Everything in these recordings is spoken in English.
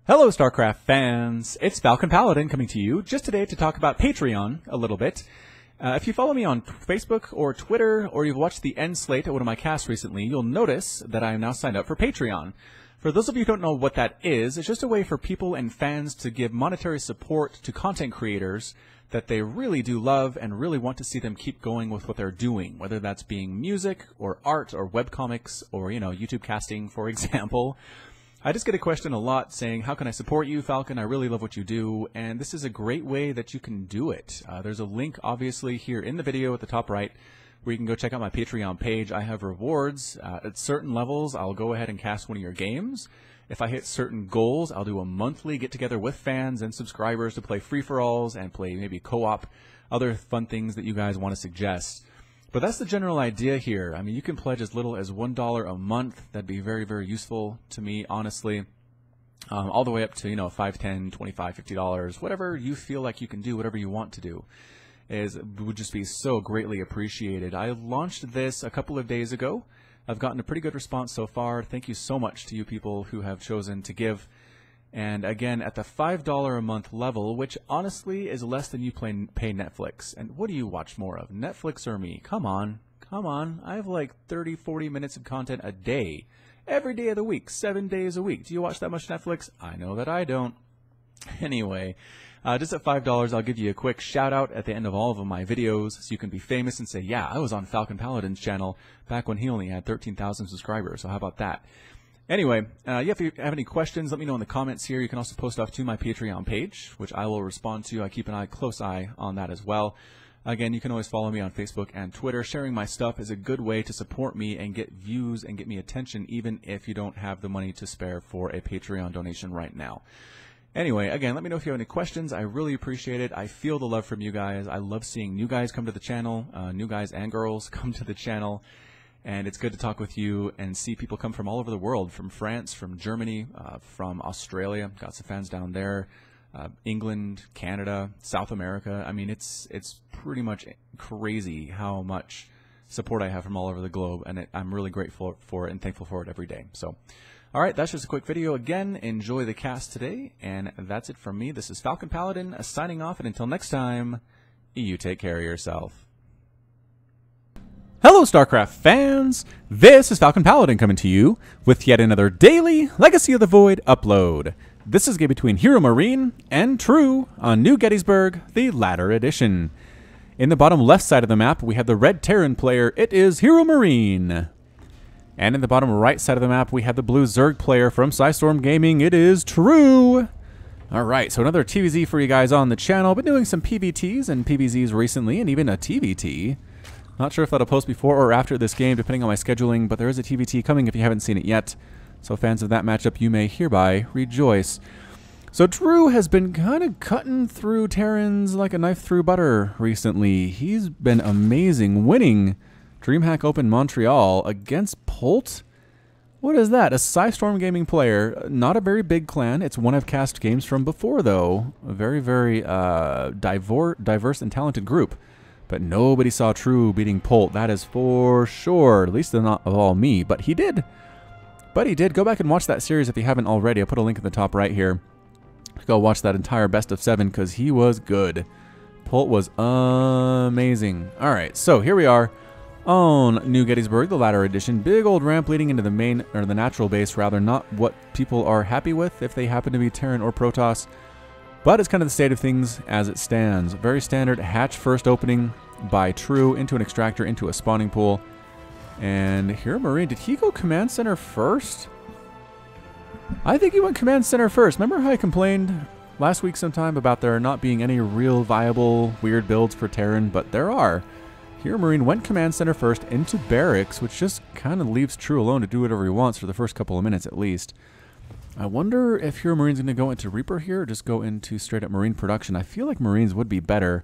Hello StarCraft fans, it's Falcon Paladin coming to you just today to talk about Patreon a little bit. If you follow me on Facebook or Twitter, or you've watched the end slate at one of my casts recently, you'll notice that I am now signed up for Patreon. For those of you who don't know what that is, it's just a way for people and fans to give monetary support to content creators that they really do love and really want to see them keep going with what they're doing, whether that's being music or art or webcomics or, YouTube casting, for example. I just get a question a lot saying, how can I support you, Falcon? I really love what you do, and this is a great way that you can do it. There's a link, obviously, here in the video at the top right, where you can go check out my Patreon page. I have rewards. At certain levels, I'll go ahead and cast one of your games. If I hit certain goals, I'll do a monthly get-together with fans and subscribers to play free-for-alls and play maybe co-op, other fun things that you guys want to suggest. But that's the general idea here. I mean, you can pledge as little as $1 a month. That'd be very, very useful to me, honestly. All the way up to, $5, $10, $25, $50, whatever you feel like you can do, whatever you want to do, would just be so greatly appreciated. I launched this a couple of days ago. I've gotten a pretty good response so far. Thank you so much to you people who have chosen to give. And again, at the $5 a month level, which honestly is less than you pay Netflix. And what do you watch more of, Netflix or me? Come on. I have like 30, 40 minutes of content a day. Every day of the week, 7 days a week. Do you watch that much Netflix? I know that I don't. Anyway, just at $5, I'll give you a quick shout out at the end of all of my videos so you can be famous and say, yeah, I was on Falcon Paladin's channel back when he only had 13,000 subscribers. So how about that? Anyway, if you have any questions, let me know in the comments here. You can also post off to my Patreon page, which I will respond to. I keep an close eye on that as well. Again, you can always follow me on Facebook and Twitter. Sharing my stuff is a good way to support me and get views and get me attention, even if you don't have the money to spare for a Patreon donation right now. Anyway, again, let me know if you have any questions. I really appreciate it. I feel the love from you guys. I love seeing new guys come to the channel, new guys and girls come to the channel. And it's good to talk with you and see people come from all over the world, from France, from Germany, from Australia. Got some fans down there, England, Canada, South America. I mean, it's pretty much crazy how much support I have from all over the globe, and I'm really grateful for it and thankful for it every day. So, all right, that's just a quick video. Again, enjoy the cast today, and that's it from me. This is Falcon Paladin signing off, and until next time, you take care of yourself. Hello StarCraft fans! This is Falcon Paladin coming to you with yet another daily Legacy of the Void upload. This is a game between HeroMarine and True on New Gettysburg, the latter edition. In the bottom left side of the map, we have the red Terran player. It is HeroMarine. And in the bottom right side of the map, we have the blue Zerg player from Storm Gaming. It is True. Alright, so another TVZ for you guys on the channel. Been doing some PVTs and PVZs recently, and even a TVT. Not sure if that'll post before or after this game, depending on my scheduling, but there is a TVT coming if you haven't seen it yet. So fans of that matchup, you may hereby rejoice. So Drew has been kind of cutting through Terrans like a knife through butter recently. He's been amazing, winning Dreamhack Open Montreal against Polt. What is that? A Storm Gaming player. Not a very big clan. It's one I've cast games from before, though. A very, very diverse and talented group. But nobody saw True beating Polt, that is for sure. At least not of all me, but he did. Go back and watch that series if you haven't already. I'll put a link in the top right here. Go watch that entire best of 7 because he was good. Polt was amazing. Alright, so here we are on New Gettysburg, the latter edition. Big old ramp leading into the main, or the natural base rather, not what people are happy with if they happen to be Terran or Protoss. But it's kind of the state of things as it stands. Very standard hatch first opening by True into an extractor into a spawning pool. And HeroMarine, did he go command center first? I think he went command center first. Remember how I complained last week sometime about there not being any real viable weird builds for Terran? But there are. HeroMarine went command center first into barracks, which just kind of leaves True alone to do whatever he wants for the first couple of minutes at least. I wonder if HeroMarine's going to go into Reaper here or just go into straight up Marine production. I feel like Marines would be better.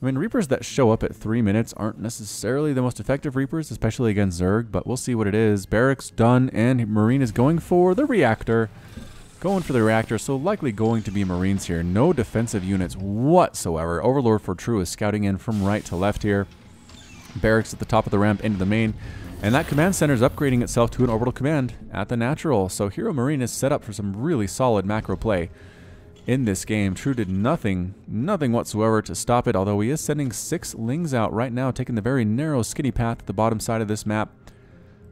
I mean, Reapers that show up at 3 minutes aren't necessarily the most effective Reapers, especially against Zerg, but we'll see what it is. Barracks done, and Marine is going for the reactor. So likely going to be Marines here. No defensive units whatsoever. Overlord for True is scouting in from right to left here. Barracks at the top of the ramp into the main. And that command center is upgrading itself to an orbital command at the natural. So HeroMarine is set up for some really solid macro play in this game. True did nothing whatsoever to stop it, although he is sending 6 Lings out right now, taking the very narrow, skinny path at the bottom side of this map,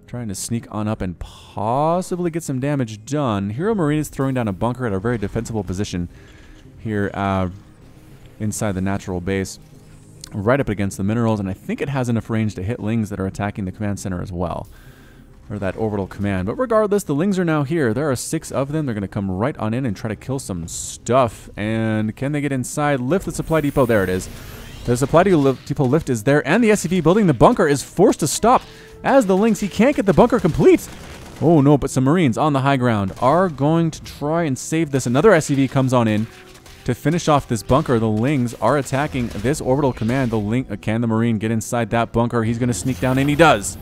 trying to sneak on up and possibly get some damage done. HeroMarine is throwing down a bunker at a very defensible position here inside the natural base, right up against the minerals, and I think it has enough range to hit Lings that are attacking the command center as well, or that orbital command. But regardless, the Lings are now here. There are 6 of them. They're going to come right on in and try to kill some stuff. And can they get inside? Lift the supply depot. There it is. The supply depot lift is there, and the SCV building the bunker is forced to stop as the Lings. He can't get the bunker complete. Oh no, but some Marines on the high ground are going to try and save this. Another SCV comes on in to finish off this bunker. The Lings are attacking this orbital command. Can the Marine get inside that bunker? He's going to sneak down, and he does.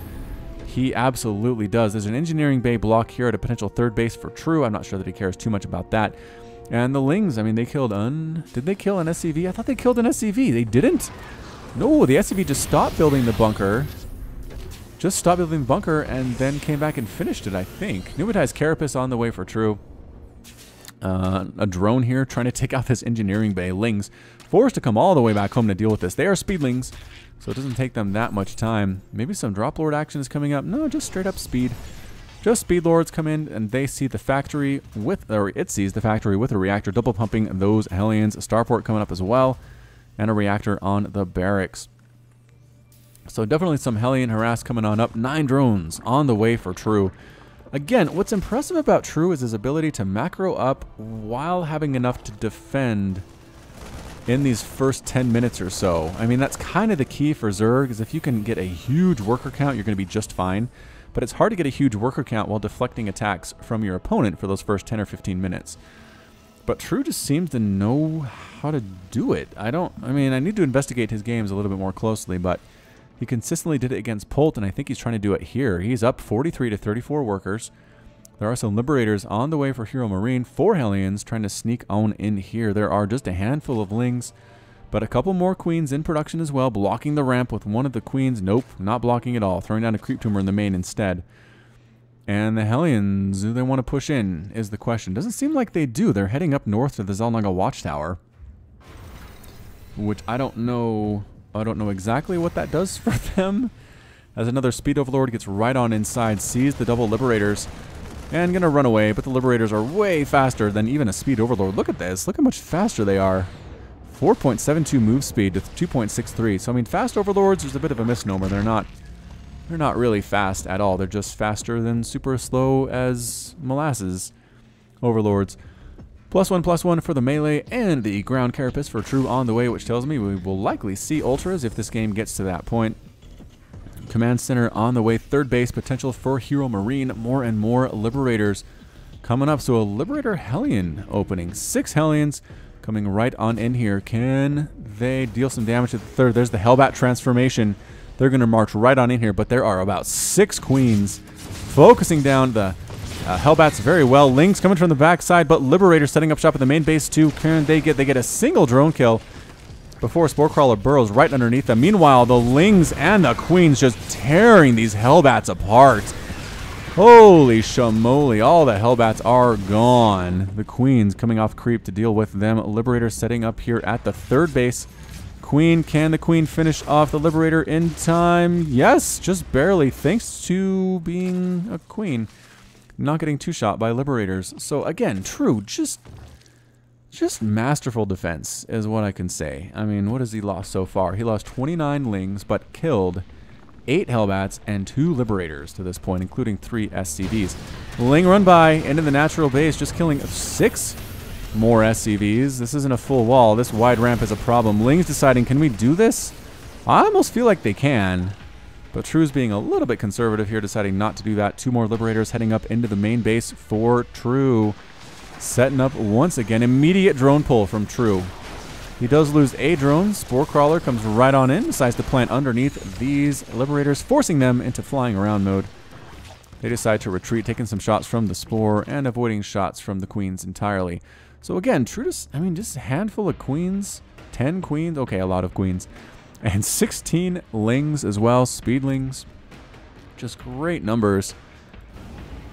He absolutely does. There's an engineering bay block here at a potential 3rd base for True. I'm not sure that he cares too much about that. And the Lings, I mean, they killed did they kill an SCV? I thought they killed an SCV. They didn't. No, the SCV just stopped building the bunker. And then came back and finished it, I think. Pneumatized Carapace on the way for True. A drone here trying to take out this engineering bay. Lings forced to come all the way back home to deal with this. They are speedlings, so it doesn't take them that much time. Maybe some drop lord action is coming up. No, just straight up speed. Just speed lords come in and they see the factory it sees the factory with a reactor double pumping those Hellions. A starport coming up as well, and a reactor on the barracks. So definitely some Hellion harass coming on up. 9 drones on the way for True. Again, what's impressive about True is his ability to macro up while having enough to defend in these first 10 minutes or so. I mean, that's kind of the key for Zerg, is if you can get a huge worker count, you're going to be just fine. But it's hard to get a huge worker count while deflecting attacks from your opponent for those first 10 or 15 minutes. But True just seems to know how to do it. I mean, I need to investigate his games a little bit more closely, but he consistently did it against Polt, and I think he's trying to do it here. He's up 43 to 34 workers. There are some Liberators on the way for HeroMarine. 4 Hellions trying to sneak on in here. There are just a handful of Lings, but a couple more Queens in production as well, blocking the ramp with one of the Queens. Nope, not blocking at all. Throwing down a Creep Tumor in the main instead. And the Hellions, do they want to push in, is the question. Doesn't seem like they do. They're heading up north to the Zelnaga Watchtower, which I don't know exactly what that does for them. As another Speed Overlord gets right on inside, sees the double Liberators, and gonna run away, but the Liberators are way faster than even a Speed Overlord. Look at this. Look how much faster they are. 4.72 move speed to 2.63. So I mean, fast Overlords is a bit of a misnomer. They're not really fast at all. They're just faster than super slow as molasses Overlords. +1/+1 for the melee, and the ground carapace for True on the way, which tells me we will likely see Ultras if this game gets to that point. Command center on the way, 3rd base potential for HeroMarine. More and more Liberators coming up. So a Liberator Hellion opening. 6 Hellions coming right on in here. Can they deal some damage to the 3rd? There's the Hellbat transformation. They're going to march right on in here, but there are about 6 Queens focusing down the Hellbats very well. Lings coming from the backside, but Liberator setting up shop at the main base too. Can they get a single drone kill before Sporecrawler burrows right underneath them. Meanwhile, the Lings and the Queens just tearing these Hellbats apart. Holy shamoly, all the Hellbats are gone. The Queens coming off creep to deal with them. Liberator setting up here at the 3rd base. Queen, can the Queen finish off the Liberator in time? Yes, just barely, thanks to being a Queen. Not getting 2-shot by Liberators. So again, True, just masterful defense is what I can say. I mean, what has he lost so far? He lost 29 Lings, but killed 8 Hellbats and 2 Liberators to this point, including 3 SCVs. Ling run by into the natural base, just killing 6 more SCVs. This isn't a full wall. This wide ramp is a problem. Ling's deciding, can we do this? I almost feel like they can. But True's being a little bit conservative here, deciding not to do that. 2 more Liberators heading up into the main base for True. Setting up once again. Immediate drone pull from True. He does lose a drone. Sporecrawler comes right on in, decides to plant underneath these Liberators, forcing them into flying around mode. They decide to retreat, taking some shots from the Spore and avoiding shots from the Queens entirely. So again, True just a handful of Queens. 10 Queens. Okay, a lot of Queens. And 16 Lings as well, Speedlings. Just great numbers.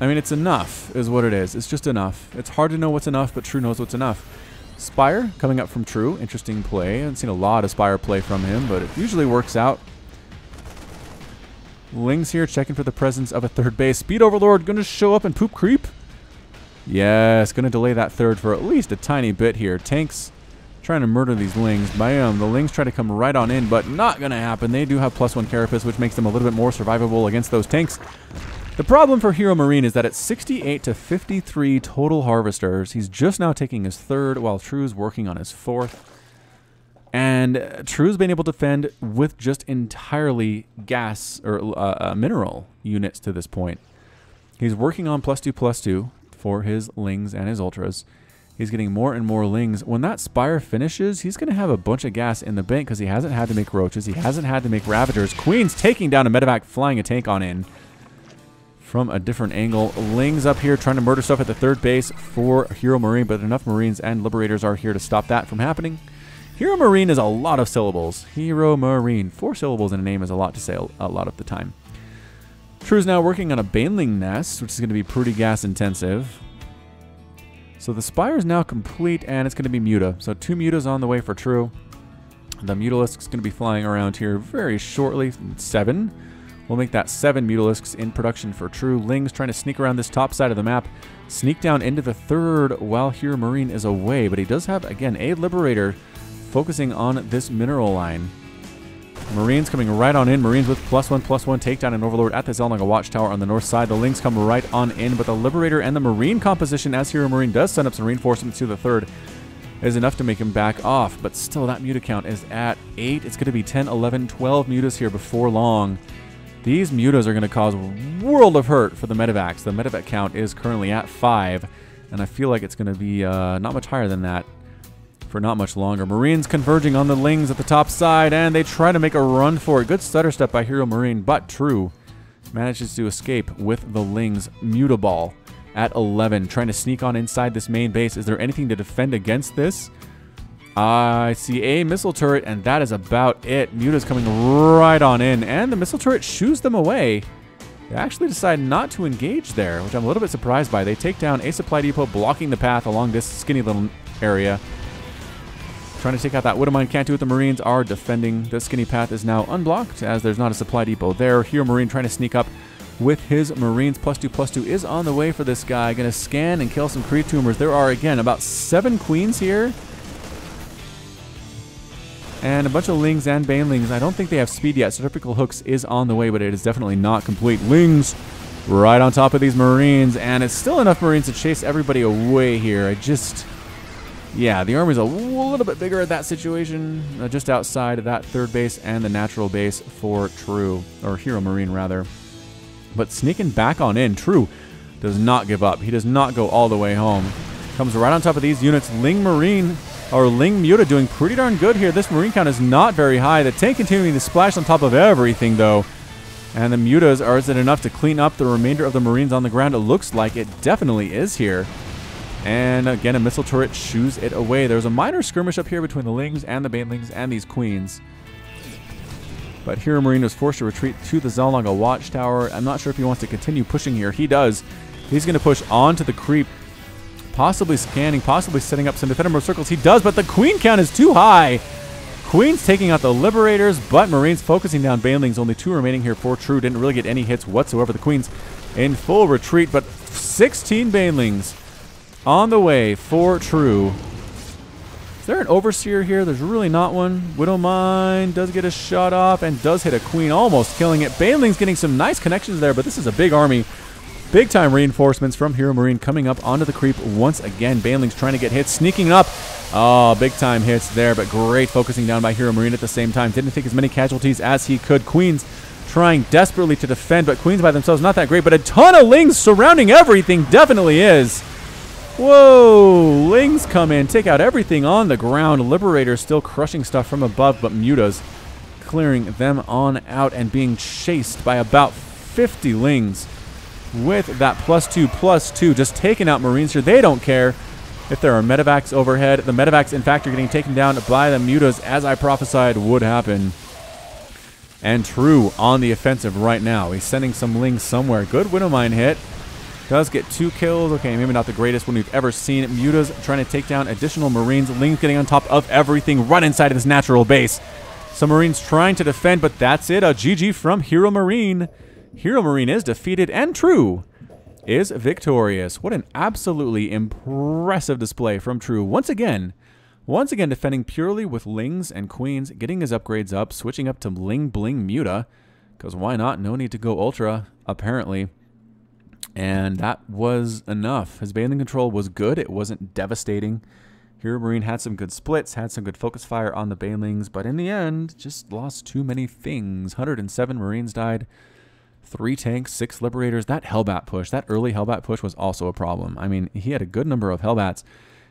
I mean, it's enough is what it is. It's just enough. It's hard to know what's enough, but True knows what's enough. Spire coming up from True. Interesting play. I haven't seen a lot of Spire play from him, but it usually works out. Lings here checking for the presence of a third base. Speed Overlord going to show up and poop creep. Yes, going to delay that third for at least a tiny bit here. Tanks trying to murder these Lings. Bam, the Lings try to come right on in, but not going to happen. They do have +1 Carapace, which makes them a little bit more survivable against those tanks. The problem for HeroMarine is that it's 68 to 53 total harvesters. He's just now taking his third while True's working on his fourth. And True's been able to defend with just entirely gas or mineral units to this point. He's working on +2/+2 for his Lings and his Ultras. He's getting more and more Lings. When that Spire finishes, he's going to have a bunch of gas in the bank because he hasn't had to make Roaches. He hasn't had to make Ravagers. Queen's taking down a medevac, flying a tank on in from a different angle. Lings up here trying to murder stuff at the third base for HeroMarine, but enough Marines and Liberators are here to stop that from happening. HeroMarine is a lot of syllables. HeroMarine. 4 syllables in a name is a lot to say a lot of the time. True's now working on a Baneling nest, which is going to be pretty gas intensive. So the Spire is now complete, and it's going to be Muta. So 2 Mutas on the way for True. The Mutalisk is going to be flying around here very shortly. 7. We'll make that 7 Mutalisks in production for True. Lings trying to sneak around this top side of the map. Sneak down into the third while HeroMarine is away. But he does have, again, a Liberator focusing on this mineral line. Marines coming right on in. Marines with +1/+1 takedown and Overlord at the Zelnaga Watchtower on the north side. The Lings come right on in, but the Liberator and the Marine composition as HeroMarine does send up some reinforcements to the third is enough to make him back off. But still, that Muta count is at 8. It's going to be 10, 11, 12 Mutas here before long. These Mutas are going to cause a world of hurt for the medevacs. The medevac count is currently at 5, and I feel like it's going to be not much higher than that for not much longer. Marines converging on the Lings at the top side, and they try to make a run for it. Good stutter step by HeroMarine, but True manages to escape with the Lings. Mutaball at 11, trying to sneak on inside this main base. Is there anything to defend against this? I see a missile turret, and that is about it. Muta's coming right on in, and the missile turret shoos them away. They actually decide not to engage there, which I'm a little bit surprised by. They take down a supply depot, blocking the path along this skinny little area. Trying to take out that Widowmine. Can't do it. The Marines are defending. The skinny path is now unblocked as there's not a supply depot there. HeroMarine trying to sneak up with his Marines. +2/+2 is on the way for this guy. Going to scan and kill some Creep Tumors. There are, again, about 7 Queens here. And a bunch of Lings and Banelings. I don't think they have speed yet. Centrifugal Hooks is on the way, but it is definitely not complete. Lings right on top of these Marines. And it's still enough Marines to chase everybody away here. Yeah, the army's a little bit bigger at that situation, just outside of that third base and the natural base for True, or HeroMarine rather. But sneaking back on in, True does not give up. He does not go all the way home. Comes right on top of these units. Ling Muta doing pretty darn good here. This Marine count is not very high. The tank continuing to splash on top of everything though. And the Mutas, is it enough to clean up the remainder of the Marines on the ground? It looks like it definitely is here. And again, a missile turret shoos it away. There's a minor skirmish up here between the Lings and the Banelings and these Queens. But HeroMarine was forced to retreat to the Zelnaga Watchtower. I'm not sure if he wants to continue pushing here. He does. He's going to push onto the creep, possibly scanning, possibly setting up some defender circles. He does, but the Queen count is too high. Queen's taking out the Liberators, but Marines focusing down Banelings. Only 2 remaining here for True. Didn't really get any hits whatsoever. The Queen's in full retreat, but 16 Banelings on the way for True. Is there an Overseer here? There's really not one. Widowmine does get a shot off and does hit a Queen, almost killing it. Baneling's getting some nice connections there, but this is a big army. Big time reinforcements from HeroMarine coming up onto the creep once again. Baneling's trying to get hits, sneaking up. Oh, big time hits there, but great focusing down by HeroMarine at the same time. Didn't take as many casualties as he could. Queens trying desperately to defend, but Queens by themselves not that great, but a ton of Lings surrounding everything definitely is. Whoa, Lings come in, take out everything on the ground. Liberators still crushing stuff from above, but Mutas clearing them on out and being chased by about 50 Lings with that +2/+2, just taking out Marines here. They don't care if there are medevacs overhead. The medevacs, in fact, are getting taken down by the Mutas, as I prophesied would happen. And True on the offensive right now. He's sending some Lings somewhere. Good Widowmine hit. Does get 2 kills. Okay, maybe not the greatest one we've ever seen. Muta's trying to take down additional Marines. Ling's getting on top of everything right inside of his natural base. Some Marines trying to defend, but that's it. A GG from HeroMarine. HeroMarine is defeated, and True is victorious. What an absolutely impressive display from True. Once again defending purely with Lings and Queens, getting his upgrades up, switching up to Ling Bling Muta, because why not? No need to go Ultra, apparently. And that was enough. His bathing control was good. It wasn't devastating. HeroMarine had some good splits, had some good focus fire on the Banelings, but in the end, just lost too many things. 107 Marines died, 3 tanks, 6 Liberators. That Hellbat push, that early Hellbat push was also a problem. I mean, he had a good number of Hellbats.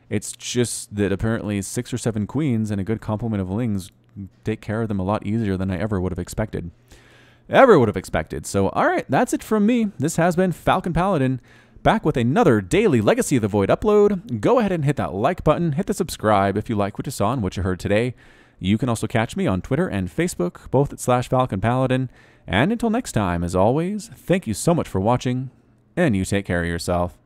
It's just that apparently 6 or 7 Queens and a good complement of Lings take care of them a lot easier than I ever would have expected. So, all right, that's it from me. This has been Falcon Paladin, back with another daily Legacy of the Void upload. Go ahead and hit that like button, hit the subscribe if you like what you saw and what you heard today. You can also catch me on Twitter and Facebook, both at /Falcon Paladin. And until next time, as always, thank you so much for watching, and you take care of yourself.